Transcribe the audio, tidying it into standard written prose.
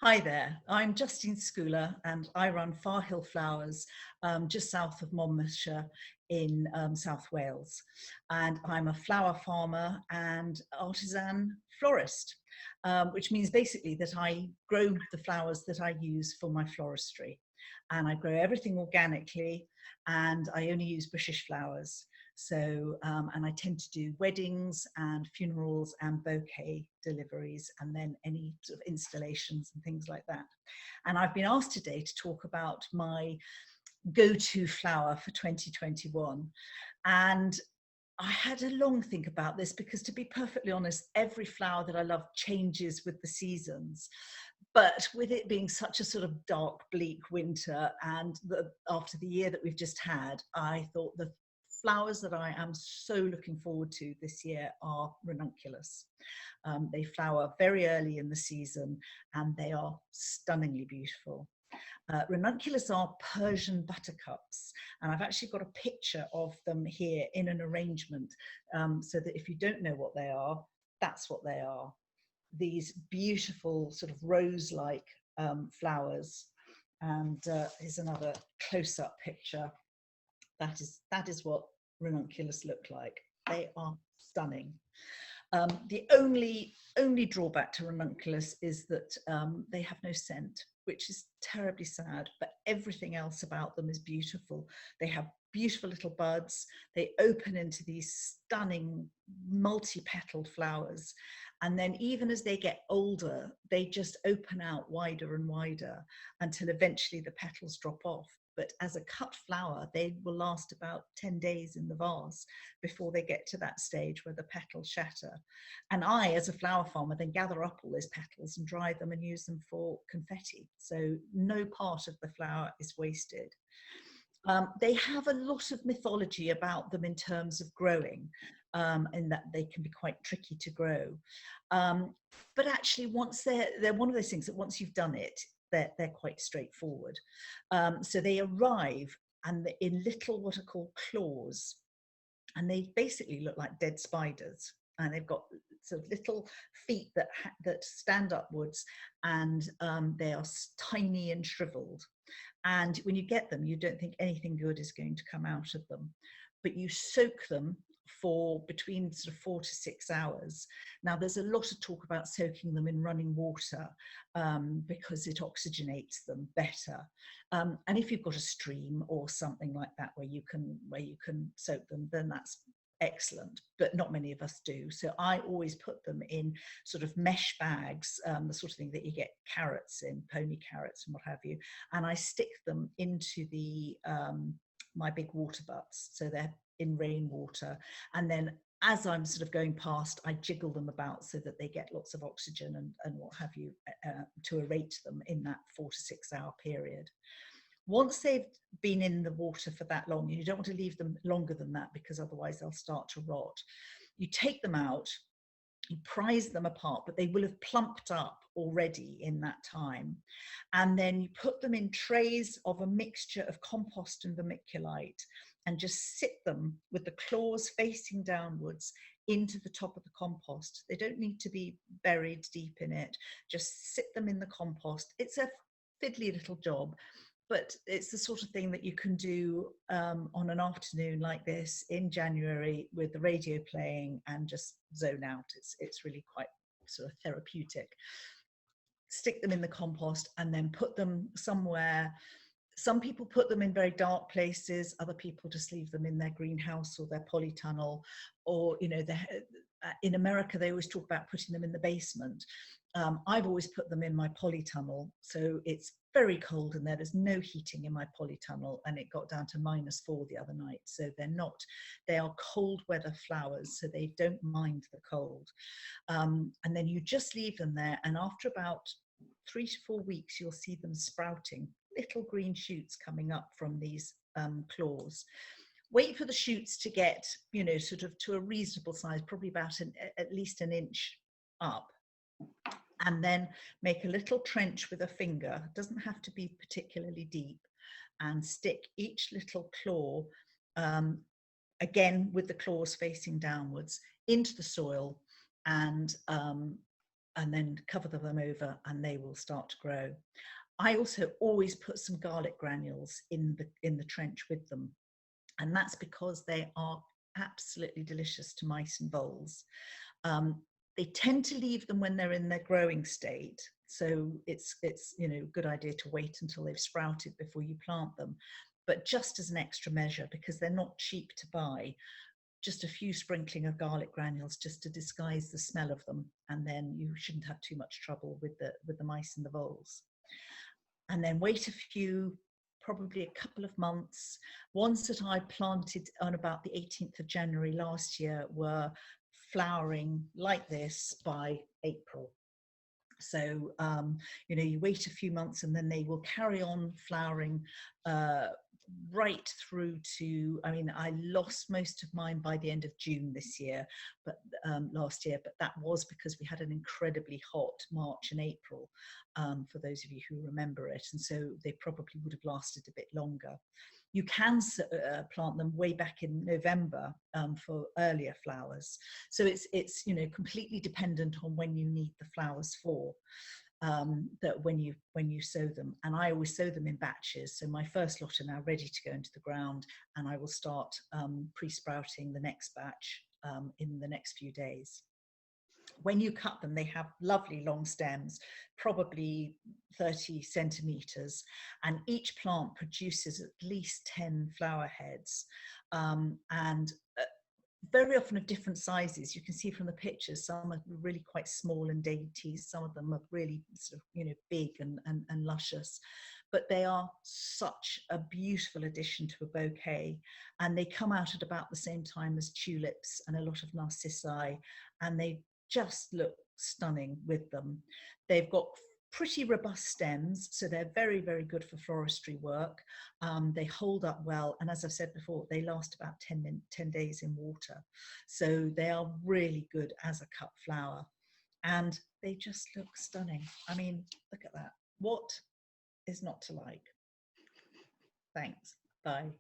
Hi there, I'm Justine Scouller and I run Far Hill Flowers just south of Monmouthshire in South Wales. And I'm a flower farmer and artisan florist, which means basically that I grow the flowers that I use for my floristry. And I grow everything organically and I only use British flowers. So, and I tend to do weddings and funerals and bouquet deliveries and then any sort of installations and things like that. And I've been asked today to talk about my go-to flower for 2021. And I had a long think about this because, to be perfectly honest, every flower that I love changes with the seasons. But with it being such a sort of dark, bleak winter, and after the year that we've just had, I thought the flowers that I am so looking forward to this year are Ranunculus. They flower very early in the season and they are stunningly beautiful. Ranunculus are Persian buttercups, and I've actually got a picture of them here in an arrangement, so that if you don't know what they are, that's what they are. These beautiful sort of rose-like flowers. And here's another close-up picture. That is what Ranunculus look like. They are stunning. The only drawback to Ranunculus is that they have no scent, which is terribly sad, but everything else about them is beautiful. They have beautiful little buds. They open into these stunning multi-petaled flowers. And then even as they get older, they just open out wider and wider until eventually the petals drop off. But as a cut flower, they will last about 10 days in the vase before they get to that stage where the petals shatter. And I, as a flower farmer, then gather up all those petals and dry them and use them for confetti. So no part of the flower is wasted. They have a lot of mythology about them in terms of growing, in that they can be quite tricky to grow. But actually, once they're one of those things that once you've done it, they're quite straightforward. So they arrive and in little what are called claws, and they basically look like dead spiders. And they've got sort of little feet that stand upwards, and they are tiny and shriveled. And when you get them, you don't think anything good is going to come out of them. But you soak them for between sort of 4 to 6 hours. Now, there's a lot of talk about soaking them in running water because it oxygenates them better. And if you've got a stream or something like that where you can soak them, then that's excellent, but not many of us do. So I always put them in sort of mesh bags, the sort of thing that you get carrots in, pony carrots and what have you, and I stick them into the my big water butts, so they're in rainwater, and then as I'm sort of going past, I jiggle them about so that they get lots of oxygen and what have you, to aerate them in that 4 to 6 hour period. Once they've been in the water for that long, you don't want to leave them longer than that because otherwise they'll start to rot. You take them out, you prise them apart, but they will have plumped up already in that time. And then you put them in trays of a mixture of compost and vermiculite and just sit them with the claws facing downwards into the top of the compost. They don't need to be buried deep in it. Just sit them in the compost. It's a fiddly little job, but it's the sort of thing that you can do on an afternoon like this in January with the radio playing and just zone out. It's really quite sort of therapeutic. Stick them in the compost and then put them somewhere. Some people put them in very dark places. Other people just leave them in their greenhouse or their polytunnel, or, you know, in America, they always talk about putting them in the basement. I've always put them in my polytunnel. So it's very cold in there. There's no heating in my polytunnel, and it got down to -4 the other night. So they are cold weather flowers, so they don't mind the cold. And then you just leave them there. And after about 3 to 4 weeks, you'll see them sprouting, little green shoots coming up from these claws. Wait for the shoots to get, you know, sort of to a reasonable size, probably about at least an inch up. And then make a little trench with a finger, it doesn't have to be particularly deep, and stick each little claw, again with the claws facing downwards, into the soil, and and then cover them over and they will start to grow. I also always put some garlic granules in the trench with them. And that's because they are absolutely delicious to mice and voles. They tend to leave them when they're in their growing state. So it's you know, a good idea to wait until they've sprouted before you plant them. But just as an extra measure, because they're not cheap to buy, just a few sprinkling of garlic granules just to disguise the smell of them, and then you shouldn't have too much trouble with the mice and the voles. And then wait a few, probably a couple of months. Ones that I planted on about the 18th of January last year were flowering like this by April. So, you know, you wait a few months and then they will carry on flowering right through to, I mean, I lost most of mine by the end of June this year, but last year, but that was because we had an incredibly hot March and April, for those of you who remember it. And so they probably would have lasted a bit longer. You can plant them way back in November for earlier flowers. So it's you know, completely dependent on when you need the flowers for. That when you sow them, and I always sow them in batches. So my first lot are now ready to go into the ground, and I will start pre-sprouting the next batch in the next few days. When you cut them, they have lovely long stems, probably 30 centimeters, and each plant produces at least 10 flower heads. And very often of different sizes. You can see from the pictures, some are really quite small and dainty, some of them are really sort of, you know, big and luscious, but they are such a beautiful addition to a bouquet, and they come out at about the same time as tulips and a lot of narcissi, and they just look stunning with them. They've got pretty robust stems, so they're very, very good for floristry work. They hold up well, and as I've said before, they last about 10 days in water. So they are really good as a cut flower, and they just look stunning. I mean, look at that. What is not to like? Thanks. Bye.